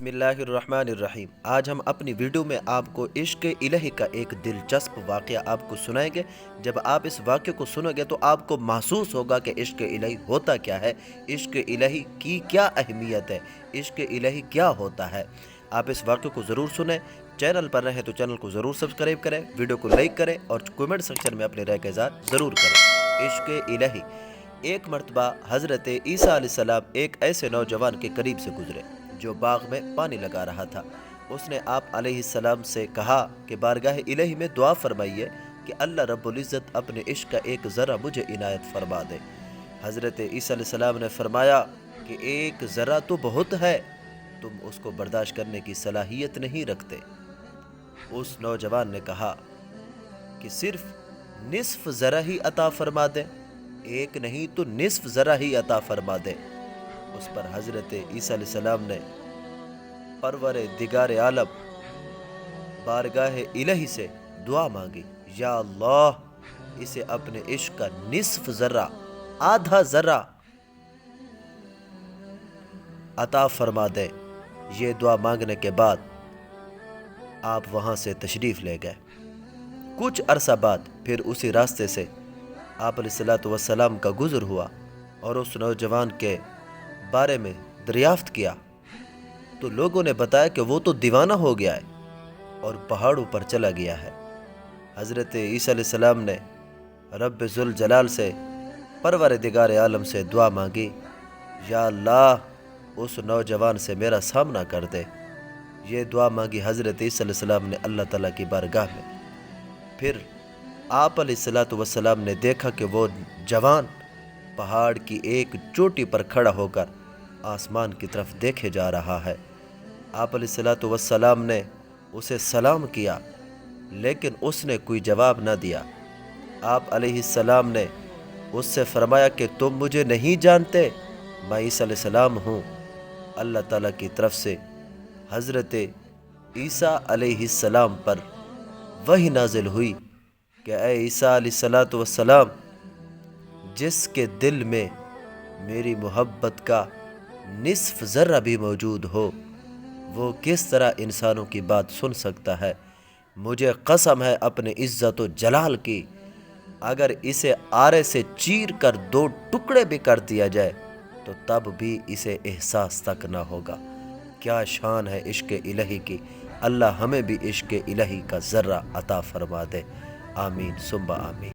بسم اللہ الرحمن الرحیم۔ آج ہم اپنی ویڈیو میں آپ کو عشق الہی کا ایک دلچسپ واقعہ آپ کو سنائیں گے۔ جب آپ اس واقعے کو سنو گے تو آپ کو محسوس ہوگا کہ عشق الہی ہوتا کیا ہے، عشق الہی کی کیا اہمیت ہے، عشق الہی کیا ہوتا ہے۔ آپ اس واقعے کو ضرور سنیں۔ چینل پر رہیں تو چینل کو ضرور سبسکرائب کریں، ویڈیو کو لائک کریں اور کومنٹ سیکشن میں اپنے رائے کا اظہار ضرور کریں۔ عشق الہی۔ ایک مرتبہ حضرت عیسیٰ علیہ السلام ایک ایسے نوجوان کے قریب سے گزرے جو باغ میں پانی لگا رہا تھا۔ اس نے آپ علیہ السلام سے کہا کہ بارگاہ الہی میں دعا فرمائیے کہ اللہ رب العزت اپنے عشق کا ایک ذرہ مجھے عنایت فرما دے۔ حضرت عیسیٰ علیہ السلام نے فرمایا کہ ایک ذرہ تو بہت ہے، تم اس کو برداشت کرنے کی صلاحیت نہیں رکھتے۔ اس نوجوان نے کہا کہ صرف نصف ذرہ ہی عطا فرما دے، ایک نہیں تو نصف ذرہ ہی عطا فرما دے۔ اس پر حضرت عیسیٰ علیہ السلام نے پروردگار عالم بارگاہ الہی سے دعا مانگی، یا اللہ اسے اپنے عشق کا نصف ذرہ، آدھا ذرہ عطا فرما دے۔ یہ دعا مانگنے کے بعد آپ وہاں سے تشریف لے گئے۔ کچھ عرصہ بعد پھر اسی راستے سے آپ علیہ السلام کا گزر ہوا اور اس نوجوان کے بارے میں دریافت کیا تو لوگوں نے بتایا کہ وہ تو دیوانہ ہو گیا ہے اور پہاڑوں پر چلا گیا ہے۔ حضرت عیسیٰ علیہ السلام نے رب ذوالجلال سے، پروردگار عالم سے دعا مانگی، یا اللہ اس نوجوان سے میرا سامنا کر دے۔ یہ دعا مانگی حضرت عیسیٰ علیہ السلام نے اللہ تعالیٰ کی بارگاہ میں۔ پھر آپ علیہ السلام نے دیکھا کہ وہ جوان پہاڑ کی ایک چوٹی پر کھڑا ہو کر آسمان کی طرف دیکھے جا رہا ہے۔ آپ علیہ السلام نے اسے سلام کیا لیکن اس نے کوئی جواب نہ دیا۔ آپ علیہ السلام نے اس سے فرمایا کہ تم مجھے نہیں جانتے، میں عیسیٰ علیہ السلام ہوں۔ اللہ تعالیٰ کی طرف سے حضرت عیسیٰ علیہ السلام پر وحی نازل ہوئی کہ اے عیسیٰ علیہ السلام، جس کے دل میں میری محبت کا نصف ذرہ بھی موجود ہو، وہ کس طرح انسانوں کی بات سن سکتا ہے؟ مجھے قسم ہے اپنے عزت و جلال کی، اگر اسے آرے سے چیر کر دو ٹکڑے بھی کر دیا جائے تو تب بھی اسے احساس تک نہ ہوگا۔ کیا شان ہے عشق الہی کی۔ اللہ ہمیں بھی عشق الہی کا ذرہ عطا فرما دے۔ آمین ثم آمین۔